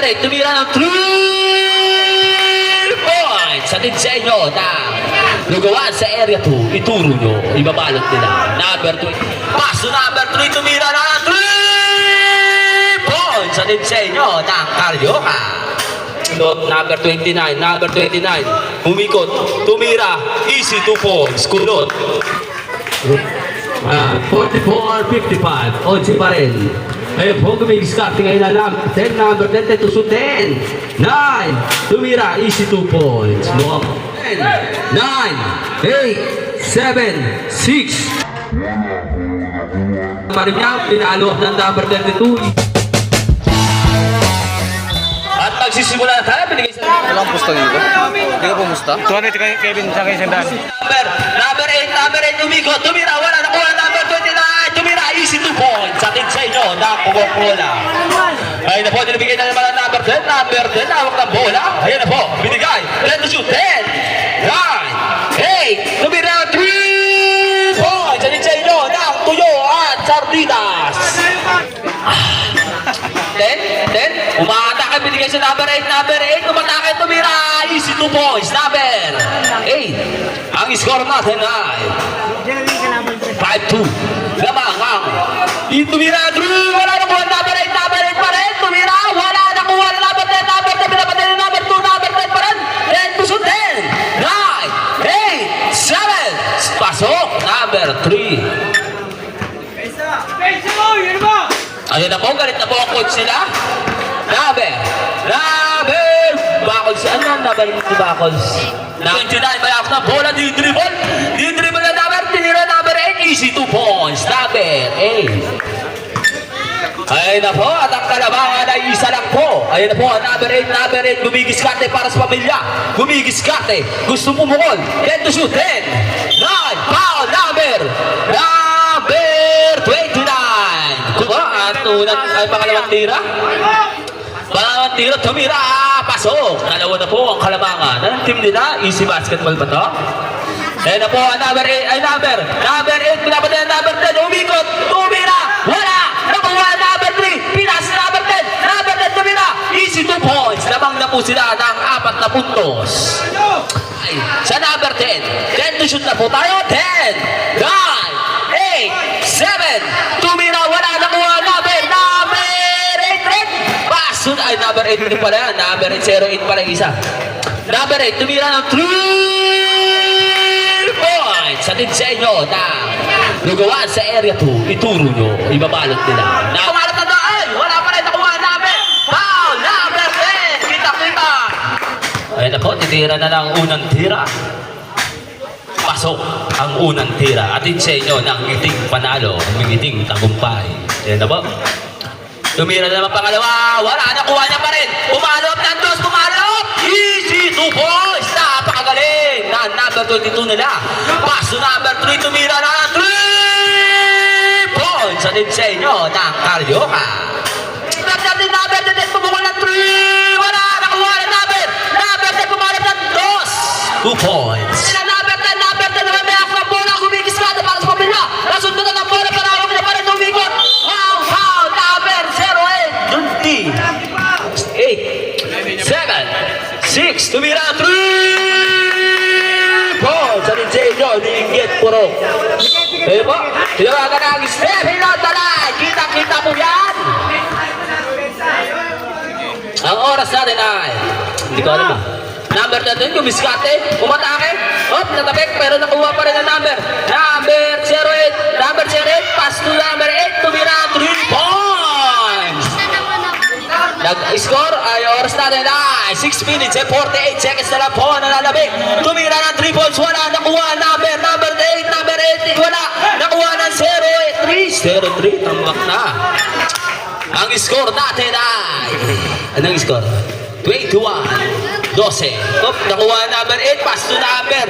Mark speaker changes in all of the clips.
Speaker 1: 8, tumira ng 3 points. Atin sa inyo na lugawan sa area 2, ituro nyo, ibabalot nila. Number 2, pass to number 3, tumira na ng 3 points. Atin sa inyo ng Carioca. Number 29, umikot, tumira, easy 2 points, kunot. 44-55, 11 pa rin. Ayun po, gumigiscarte ngayon na lang. 10, number 10, 10 to 10. 9, tumira, easy 2 points. 10, 9, 8, 7, 6. Parigyan, pinalo ng number 32. At magsisimula na tayo, binigay sa
Speaker 2: Walang pusta dito? Hindi ka pumusta?
Speaker 3: Tuwan ito kay Kevin sa kay Sandan.
Speaker 1: number 8, umikot, tumira, wala nakuha, number 29, tumira, easy 2 points. Atin sa inyo, na Coca-Cola. Ayun na po, nilibigay na naman ang number 10, hawak ng bola. Ayun na po, binigay, let to shoot, 10, 9, 8, tumira, 3 points. Atin sa inyo, na Tuyo at Sardinas. 10, umatake, binigay sa number 8, umatake, tumira, easy 2 points, number 8. Ang score natin ay 5-2. Lamang ang tumira, wala na kuha, number 8 pa rin, tumira, wala na kuha, number 10, pinapatay na number 2, number 10 pa rin, 10 to 10, 9, 8, 7, pasok, number 3. Ayun na po, galit na po ang coach nila. Backles, ano number ni Backles? 29, mayroon na bola, di-dribble na number, tinira number 8, easy 2 points, number 8. Ayun na po, at ang kalabangan ay isa lang po. Ayun na po, number 8, gumigiskate para sa pamilya. Gumigiskate, gusto pumukol, 10 to shoot, 10, 9, foul, number 29. Kuha, at unang ay pangalawang tira. Pangalawang tira, tumira, pasok. Dalawa na po ang kalamangan. Anong team nila? Easy basketball ba to? Ayun na po, number 8, pinapatay ang number 10, umikot, tumira, wala, nakuha number 3, pinas number 10, tumira, easy 2 points. Lamang na po sila ng 4 na puntos. Ay, sa number 10 to shoot na po tayo, 10, 9, 8, 7, tumira, wala, nakuha number 8, pasun, ay number 8 din pala yan, number 08 pala yung isa. Number 8, tumira ng 3 points. Sa din sa inyo na lugawan sa area 2, ituro nyo, ibabalot nila. Kumalat na daan, wala pa rin nakuha namin. Foul, number 10, kita. Ayun na po, titira na lang unang tira. Pasok ang unang tira. Atin sa inyo ng ngiting panalo, ngiting tagumpay. Ayun na po. Tumira na naman pangalawa, wala, nakuha niya pa rin. Pumalop ng dos, easy 2 points. Napakagaling na number 22 nila. Pass to number 3, tumira na 3 points. Atin sa inyo ng Carioca. Natin number 10, pumukul ng 3, wala, nakuha na number 10, pumalop ng dos, 2 points. Number 10, naman may ako ng bola, gumigiskada para sa pamilya. Nasundo na ng bola, panawag niya pa rin umikot. Foul, number 08, 8, 7, 6, tumira 3 points. Sa din sa inyo, niinggit puro. Ayun po, tinawagan ang step, hinatala, kita po yan. Ang oras natin ay, hindi ko alam number 13, gumiskate, umatake, natabek, pero nakuha pa rin ang number 08, pass to number 8, tumira 3 points. Nag-score ay oras natin ay 6 minutes and 48 seconds na lang po nalalabig. Tumira ng 3 points, wala, nakuha number 8, wala, nakuha ng 0-3, tambak na. Ang score natin ay, anong score? 21-12. Nakuha number 8, pass to number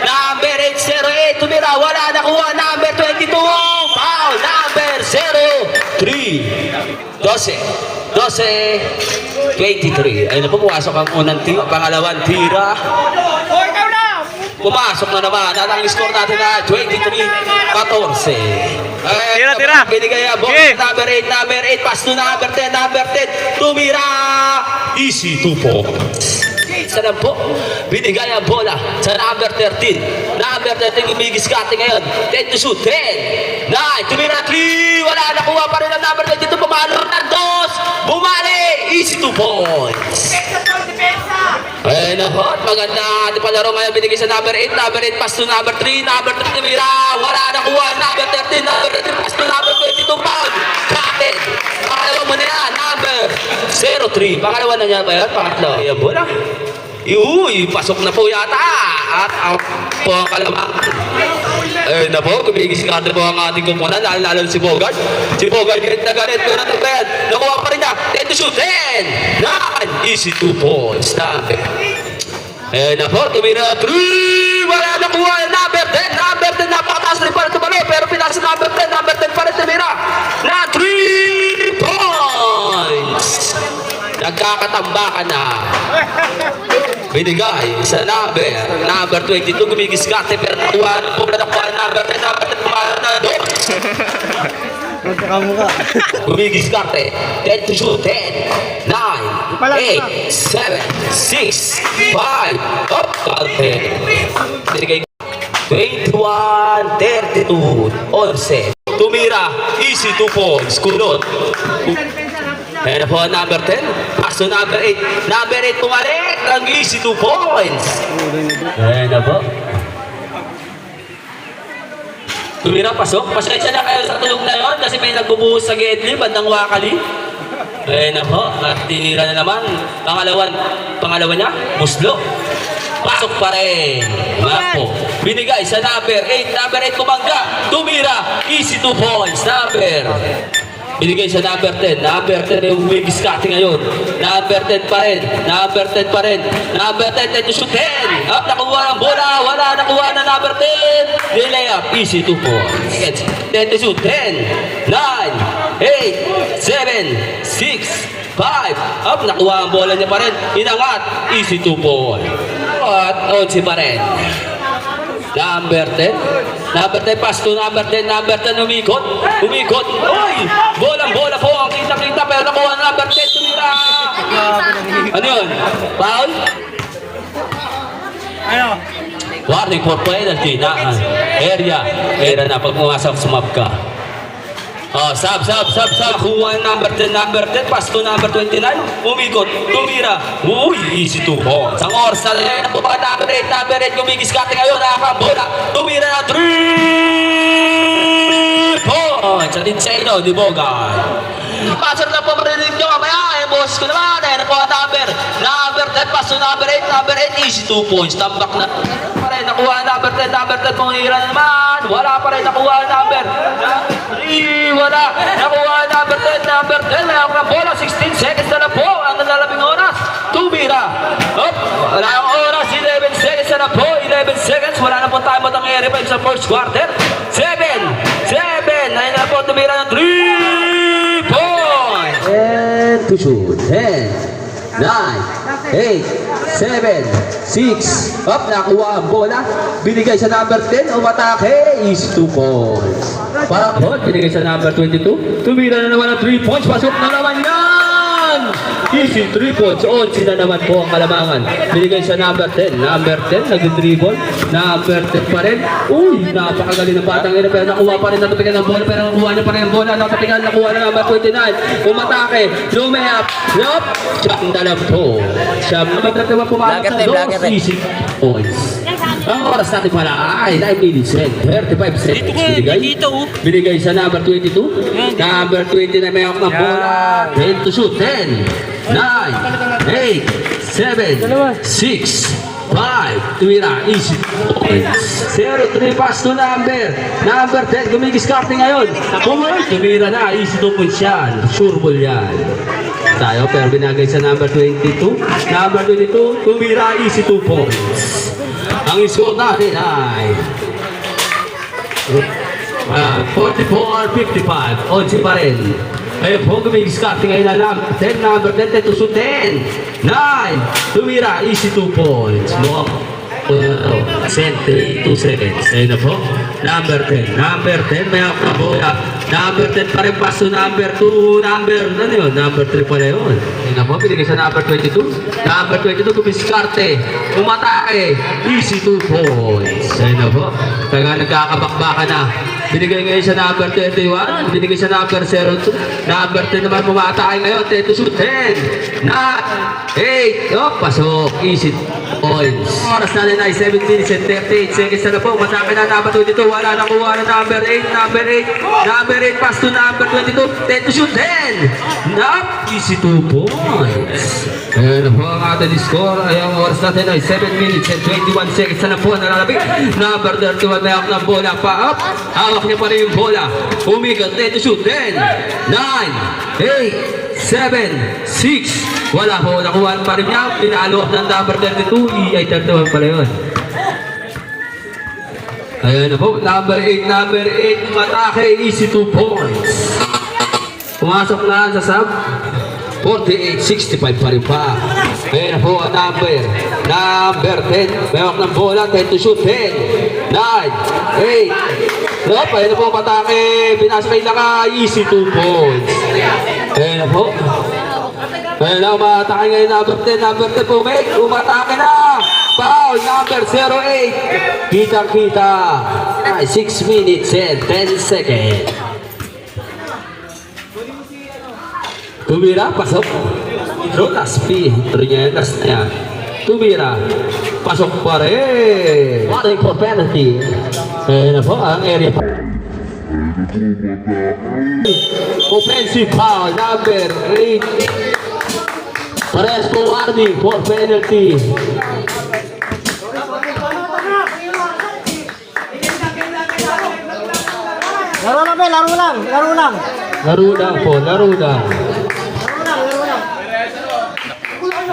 Speaker 1: 8, 08, tumira, wala, nakuha number 22, foul, number 03, 12-23. Ayun na po, pumasok ang pangalawang tira. Pumasok na naman at ang score natin na 23-14.
Speaker 3: Tira.
Speaker 1: Binigay ang bola.
Speaker 3: Sige.
Speaker 1: Number 8, pass to number 10, tumira. Easy 2 points. Isa lang po, binigay ang bola sa number 13. Number 13, gumigiskate ngayon. 10 to shoot, 10. 9, tumira 3. Wala, nakuha pa rin ang number 22. Pumalo ng 2. Bumali. Easy 2 points. Ayun na po, maganda ating palaro ngayon. Binigay sa number 8, pass to number 3. Number 3, tumira. Wala, nakuha. Number 13, pass to number 22. Pound. Kapit. Pangalawa mo na yan, number 03. Pangalawa na niya ba yan? Pangatlo. Ayan, bola. Uy, pasok na po yata. At ang po ang kalamang. Ayun na po, kumigiskante po ang ating kumpuna. Lalo si Bogart. Si Bogart, galit na galit. Pero natagpayan. Nakuha pa rin niya. 10 to shoot. 10. 9. Easy 2 points. Ayun na po, tumira 3. Wala nakuha yung number 10. Number 10, napakataas rin pa rin tumalo. Pero pinasa number 10. Number 10 pa rin tumira. Na 3 points. Nagkakatambakan na. Binigay sa number 22, gumigiskate, pero nakuha ng number 10, kumahan na doon.
Speaker 2: Magkakamukha.
Speaker 1: Gumigiskate, 10 to shoot, 10, 9, 8, 7, 6, 5, up, kalte. Binigay 21, 32, 11. Tumira, easy 2 points, kulot. Ayan na po ang number 10. Pass to number 8. Number 8 pumalik. Ang easy 2 points. Ayan na po. Tumira, pasok. Pasensya na kayo sa tulog na yun kasi may nagbubuhos sa Gedli, bandang Wakali. Ayan na po. At tinira na naman. Pangalawa niya, Muslo. Pasok pa rin. Mapo. Binigay sa number 8. Number 8 kumangga. Tumira. Easy 2 points. Binigay sa number 10. Number 10 yung umigiskate ngayon. Number 10 pa rin. Number 10 pa rin. Number 10, 10 to shoot 10. Up, nakuha ang bola. Wala, nakuha na number 10. Delay up. Easy 2 points. 10 to shoot 10. 9, 8, 7, 6, 5. Up, nakuha ang bola niya pa rin. Inangat. Easy 2 points. At 11 pa rin. Number 10. Number 10, pass to number 10. Number 10, umikot. Uy! Bola po. Ang kita-kita. Pero nakuha ng number 10. Tumira. Ano yun? Foul?
Speaker 3: Ano?
Speaker 1: Warning for penalty. Area na pag pumasok, sumab ka. Oh, sub. Kuha ng number 10, pass to number 29. Umikot, tumira. Uy, easy 2 points. Ang oras na rin. Number 8, gumigiskate ngayon. Nakakabola. Tumira na 3 points. At insano, di Bogart. Passer na po marinig nyo mamaya. Boss ko naman. Nakuha number 10, pass to number 8, easy 2 points. Tambak na. Nakuha number 10, pumira na naman. Wala pa rin nakuha number 3. Wala. Nakuha number 10. Mayroon na bola. 16 seconds na po. Ang nalalabing oras. Tumira. Up. Wala ang oras. 11 seconds na po. 11 seconds. Wala na po tayo matang area pa sa first quarter. 7. Ayun na po. Tumira ng 3 points. And to shoot. 10, 9, 8, 7, 6. Up. Nakuha ang bola. Binigay sa number 10. Umatake. Is 2 points. Para po. Binigay sa number 22. Tumira na naman ng 3 points. Pasok na naman yan. Easy 3 points. 11 na naman po ang kalamangan. Binigay sa number 10. Number 10. Nag-dribble. Number 10 pa rin. Uy. Napakagaling ng batang ina. Pero nakuha pa rin. Natapingan ng bola. Pero nakuha niya pa rin ang bola. Nakuha na number 29. Umatake. Lumehap. Yup. Siyang dalam po. Siyang naman pumalap sa dos. Easy points. Ang oras natin pala ay 9 minutes and 35 seconds. Binigay sa number 22. Number 20 na may ng bola. 10 to shoot. 10, 9, 8, 7, 6, 5. Tumira. Easy points. 0-3 pass to number 10. Gumigiskarte ngayon. Tumira na. Easy 2 points yan. Sure ball yan. Tayo pero binagay sa number 22. Number 22. Tumira. Easy 2 points. Ang score natin ay 44-55. 11 pa rin. Ayun po, gumigiskarte ngayon na 10, number 10, to shoot 10, 9, tumira, easy 2 points. 3, 2 seconds. Ayun na po. Number 10. Number 10, may ako na bola. Number 10 pa rin pass to number 2. Ano yun? Number 3 pala yun. Ayun na po, binigay sa number 22. Number 22, kumiskarte. Umatake. Easy 2 points. Ayun na po. Kaya nagkakabakbaka na. Binigay ngayon sa number 21. Binigay sa number 02. Number 10 naman umatake ngayon. 10 to shoot. 10. 9. 8. Oh, pasok. Easy points. Oras natin ay 7 minutes and 38 seconds na po. Matake na number 22. Wala na kuha na number 8. Number 8. Number 8 pass to number 22. 10 to shoot. 10. Nap. Easy 2 points. Ayan na po ang ating score. Ayang oras natin ay 7 minutes and 21 seconds na po. Nalalabig. Number 31 may ako ng bola pa up. Hawak niya pa rin yung bola. Umigat. 10 to shoot. 10. 9. 8. 7, 6. Wala po, nakuha pa rin niya. Pinalo ng number 32. Ay, 31 pala yun. Ayan na po, number 8. Number 8, matake. Easy 2 points. Pumasok na sa sub. 48-65 pa rin pa. Ayan na po ang number 10. Mayroon ng bola. 10 to shoot. 10, 9, 8. Nope, ayan na po matake. Pinasakay na ka. Easy 2 points. Ayan na po. Ayan na, umatake ngayon number 10. Number 10 po, mate. Umatake na. Foul, number 08. Kitang-kita. 6 minutes and 10 seconds. Tumira, pasok. Intro, last P. Intro niya yan, last na yan. Tumira, pasok pa rin. Warning for penalty. Ayan na po, ang area pa. Offensive foul, number 8. Parehas po warning for penalty.
Speaker 4: Laro lang, be, laro lang, laro lang.
Speaker 1: Laro lang po, laro lang.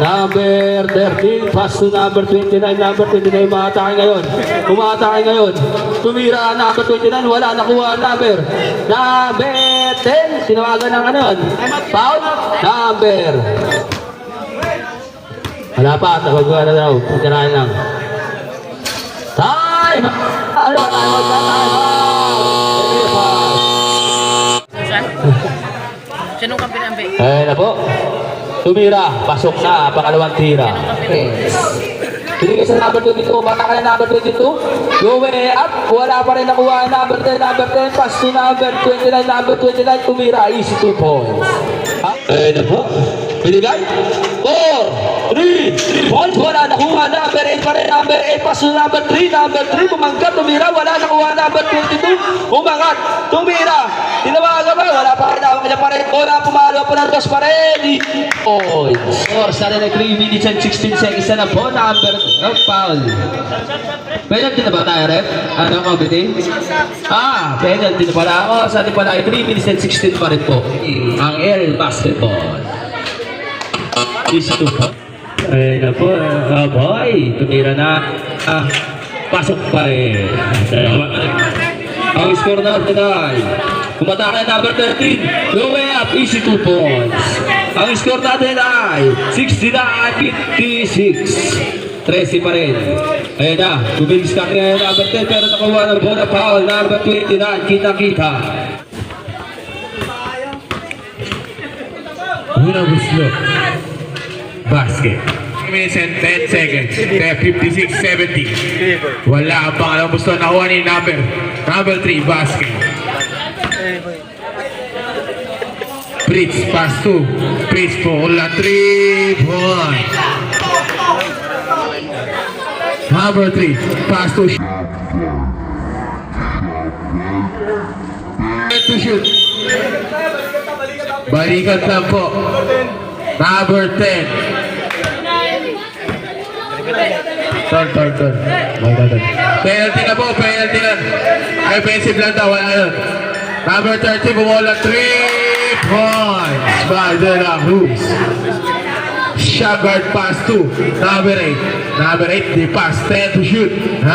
Speaker 1: Number 13, pass to number 29. Number 29, umatake ngayon. Umatake ngayon. Tumira, number 29, wala nakuha number. Number 10, tinawagan ng ano yun? Foul? Number. Wala pa, tagagawa na daw. Pagkarahan lang. Time! Ano?
Speaker 4: Sinong kampi ng be?
Speaker 1: Ayun na po. Tumira, pasok na, pangalawang tira. Pinigay sa number 22, bata ka na number 22. Go way up, wala pa rin nakuha ang number 10, pass to number 29, number 29, tumira, easy 2 points. Ayun na po. Pinigay. 4, 3 points, wala nakuha number 8 pa rin, number 8, pass to number 3, bumangkat, tumira, wala nakuha number 22, umangat, tumira, tinawagan ba, wala pa rin, nakuha pa rin, wala, pumalo po ng dos pa rin, points. Or, sana na 3 minutes and 16 seconds na po, number, foul. Penalty na ba tayo, rep? Ano ko, biti? Penalty na pala ako, sa atin pala ay 3 minutes and 16 pa rin po, ang aerial basketball. Easy 2 po. Ayun na po, boy, tumira na, pasok pa rin. Ang score na natin, kumatake number 13, go way up, easy 2 points. Ang score natin ay 69-56. 13 pa rin. Ayun na, bumilis na kaya number 10, pero nakuha ng bola foul, number 29, kita-kita.
Speaker 5: Una Buslo. Basket. 3 minutes and 10 seconds. 56-70. Wala ang pangalawang Buslo. Nakuha ni number 3, basket. Fritz, pass 2. Fritz for la 3 point. Number 3, pass to shoot. Balikan lang po. Number 10. Turn. Penalty na po, penalty na. Offensive lang daw, wala yun. Number 30, bumola 3 points. By De La Cruz. Shot guard pass 2. Number 8. Number 8, they pass 10 to shoot. 9,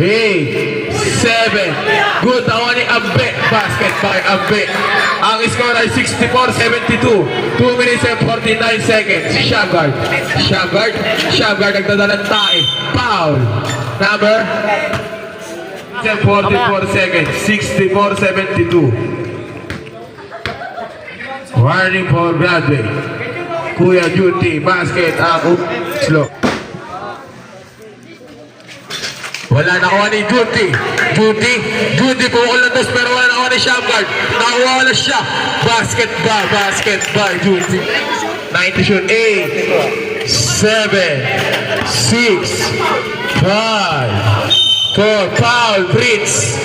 Speaker 5: 8, 7. Good, ako ni Ambe. Basket by Ambe. Ang score ay 64-72. 2 minutes and 49 seconds. Shamgard. Shamgard nagdadala ng tae. Foul. Number 44 seconds. 64-72. Warning for Broadway. Kuya Juti, basket ang slow. Wala na ako ni Juti pumukulandos pero wala na ako ni Shamgard. Nakawala siya. Basket ba, Juti. 90 shoot. 8, 7, 6, 5, 4, foul, Fritz.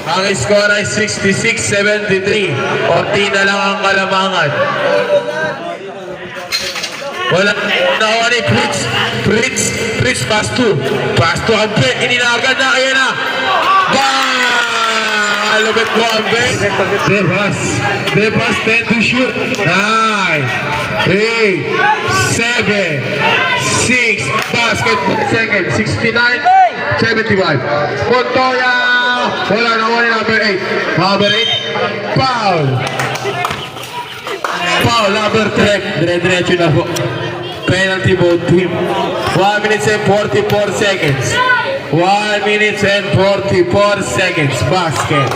Speaker 5: Ang score ay 66-73. Orti na lang ang kalamangan. Wala na ako ni Fritz, pass 2 ang bet, ininagan na, kaya na. Bang! Alubet ko ang bet. De pass, 10 to shoot. 9, 8, 7, 6, basket, second, 69-75. Montoya! Wala na ako ni number 8. Number 8, foul. Foul, number 3. Dire-diretso na po. Penalty both team. 1 minute and 44 seconds. 1 minute and 44 seconds. Basket.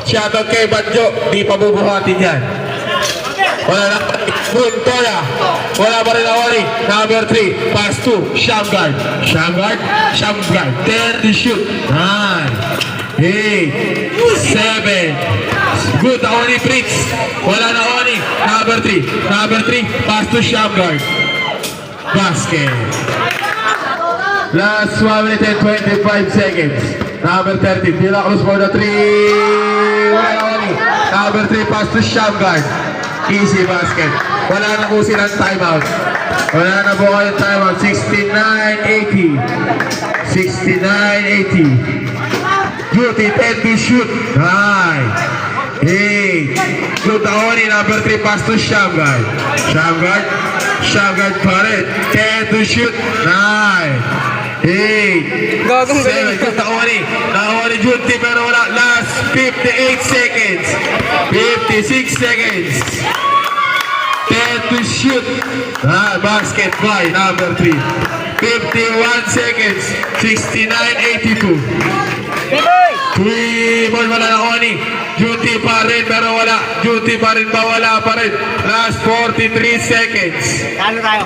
Speaker 5: Shoutout kay Badjo. Di pa bubuhatin yan. Wala na. Montoya. Wala pa rin ako ni number 3. Pass 2. Shamgard. 10 to shoot. 9, 8, 7. Good, ako ni Fritz. Wala na ako ni number 3. Pass to Shamgard. Basket. Last 1 minute and 25 seconds. Number 30. Dela Cruz for the 3. Wala na ako ni number 3. Pass to Shamgard. Easy basket. Wala na po silang timeout. Wala na po kayong timeout. 69-80. 69-80. Duty, 10 to shoot. 9, 8. Good ako ni number 3 pass to Shamgard. Shamgard pa rin. 10 to shoot. 9, 8, 7. Good ako ni Duty pero wala. Last 58 seconds. 56 seconds. 10 to shoot. Basket by number 3. 51 seconds. 69-82. 3 ball, wala na ako ni Duty pa rin pero wala. Duty pa rin ba? Wala pa rin. Last 43 seconds.
Speaker 4: Ano tayo?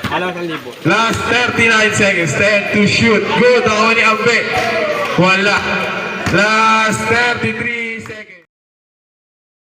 Speaker 4: Alam sa libo.
Speaker 5: Last 39 seconds. 10 to shoot. Good ako ni Ambe. Wala. Last 33